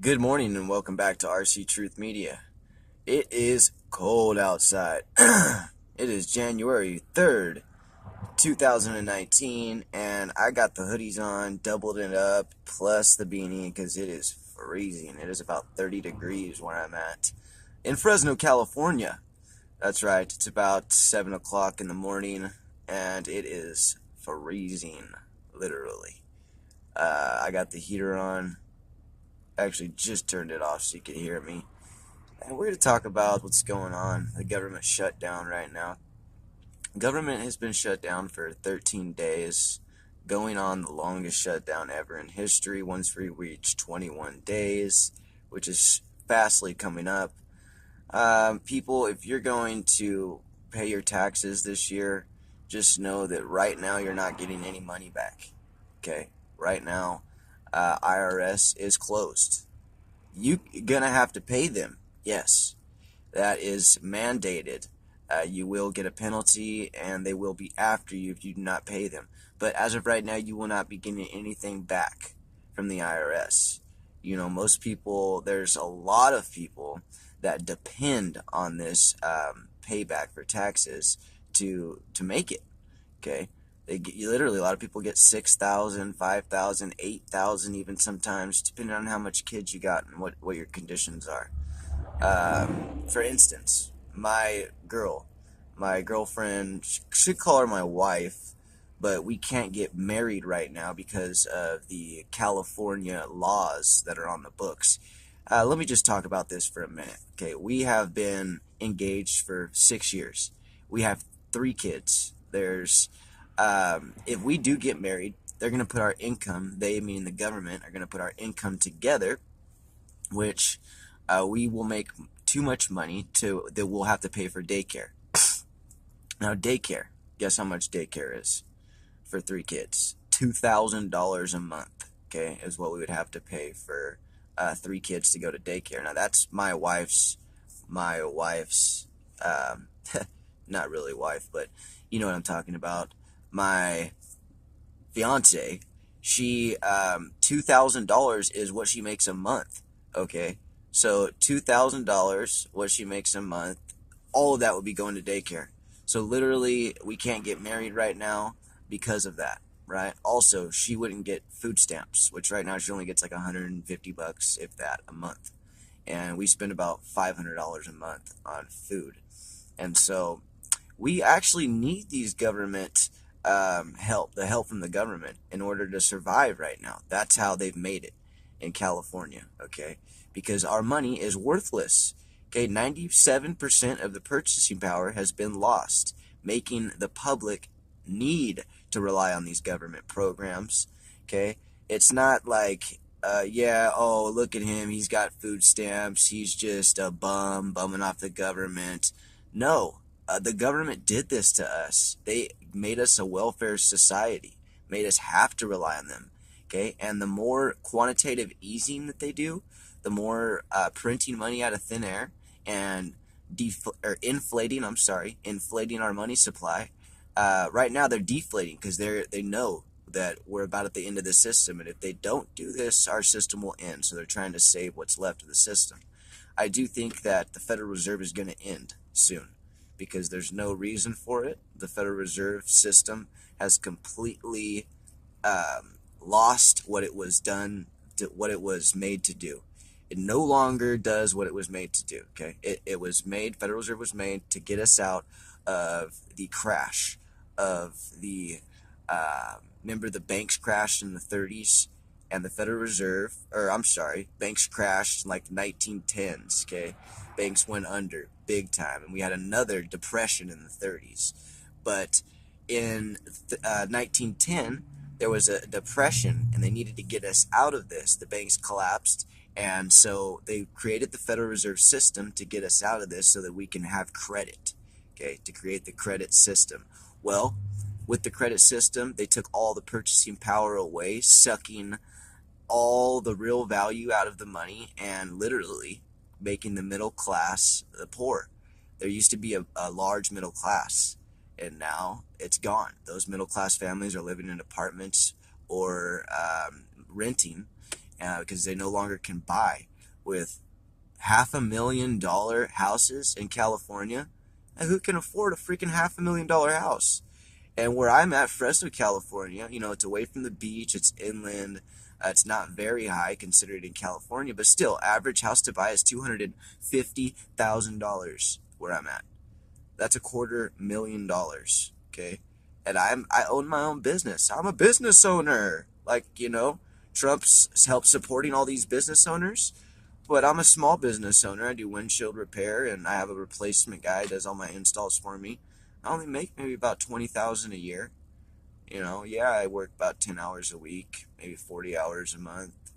Good morning and welcome back to RC Truth Media. It is cold outside. It is January 3rd, 2019, and I got the hoodies on, doubled it up, plus the beanie because it is freezing. It is about 30 degrees where I'm at in Fresno, California. That's right, it's about 7 o'clock in the morning, and it is freezing, literally. I got the heater on. Actually just turned it off so you could hear me. And we're going to talk about what's going on. The government shutdown right now. Government has been shut down for 13 days, going on the longest shutdown ever in history once we reach 21 days, which is fastly coming up. People, if you're going to pay your taxes this year, just know that right now you're not getting any money back. Okay? Right now, IRS is closed. You're going to have to pay them. Yes, that is mandated. You will get a penalty and they will be after you if you do not pay them. But as of right now, you will not be getting anything back from the IRS. You know, most people, there's a lot of people that depend on this payback for taxes to make it. Okay, literally a lot of people get 6,000, 5,000, 8,000, even sometimes, depending on how much kids you got and what your conditions are. For instance, my girlfriend, should call her my wife, but we can't get married right now because of the California laws that are on the books. Let me just talk about this for a minute. Okay, we have been engaged for 6 years. We have 3 kids. If we do get married, they're going to put our income, they meaning the government, are going to put our income together, which we will make too much money that we'll have to pay for daycare. Now, daycare, guess how much daycare is for 3 kids? $2,000 a month, okay, is what we would have to pay for 3 kids to go to daycare. Now, that's my wife's, not really wife, but you know what I'm talking about. My fiance, she, $2,000 is what she makes a month, okay? So $2,000, what she makes a month, all of that would be going to daycare. So literally, we can't get married right now because of that, right? Also, she wouldn't get food stamps, which right now she only gets like $150, if that, a month. And we spend about $500 a month on food. And so we actually need these government help, the help from the government, in order to survive right now. That's how they've made it in California, okay? Because our money is worthless. Okay, 97% of the purchasing power has been lost, making the public need to rely on these government programs. Okay, it's not like, yeah, oh, look at him, he's got food stamps, he's just a bumming off the government. No, the government did this to us. They made us a welfare society, made us have to rely on them. Okay, and the more quantitative easing that they do, the more printing money out of thin air and inflating our money supply. Right now they're deflating because they know that we're about at the end of the system, and if they don't do this, our system will end. So they're trying to save what's left of the system. I do think that the Federal Reserve is going to end soon because there's no reason for it. The Federal Reserve system has completely lost what it was made to do. It no longer does what it was made to do, okay? Federal Reserve was made to get us out of the crash of remember the banks crashed in the 30s, and the Federal Reserve, banks crashed in like the 1910s, okay? Banks went under big time, and we had another depression in the 30s. But in 1910, there was a depression, and they needed to get us out of this. The banks collapsed, and so they created the Federal Reserve System to get us out of this so that we can have credit, okay, to create the credit system. Well, with the credit system, they took all the purchasing power away, sucking all the real value out of the money and literally making the middle class the poor. There used to be a large middle class, and now it's gone. Those middle class families are living in apartments or renting, because they no longer can buy with $500,000 houses in California. And who can afford a freaking $500,000 house? And where I'm at, Fresno, California, it's away from the beach, it's inland, it's not very high considered in California, but still, average house to buy is $250,000 where I'm at. That's $250,000, okay? And I own my own business. I'm a business owner. Like, Trump's helped supporting all these business owners, but I'm a small business owner. I do windshield repair, and I have a replacement guy who does all my installs for me. I only make maybe about $20,000 a year. Yeah, I work about 10 hours a week, maybe 40 hours a month.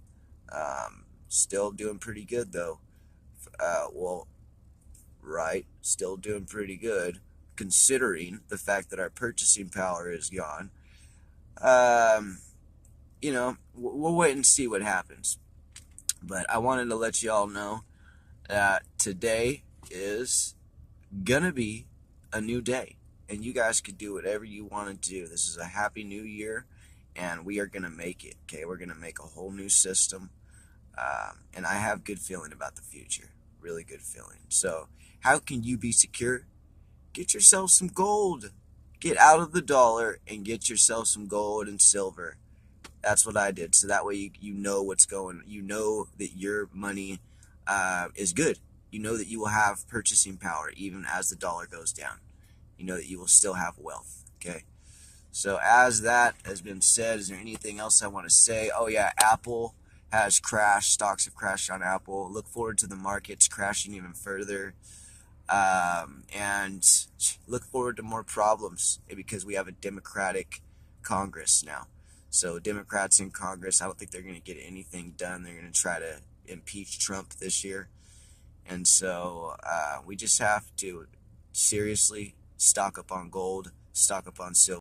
Still doing pretty good though. Well, right, still doing pretty good considering the fact that our purchasing power is gone. Um, we'll wait and see what happens. But I wanted to let you all know that today is gonna be a new day, and you guys could do whatever you want to do. This is a happy new year, and we are gonna make it. Okay, we're gonna make a whole new system, and I have good feeling about the future. Really good feeling. So, how can you be secure? Get yourself some gold. Get out of the dollar and get yourself some gold and silver. That's what I did. So that way you know what's going. You know that your money is good. You know that you will have purchasing power even as the dollar goes down. You know that you will still have wealth. Okay. So as that has been said, is there anything else I want to say? Oh yeah, Apple has crashed. Stocks have crashed on Apple. Look forward to the markets crashing even further. And look forward to more problems because we have a Democratic Congress now. So Democrats in Congress, I don't think they're going to get anything done. They're going to try to impeach Trump this year. And so we just have to seriously stock up on gold, stock up on silver.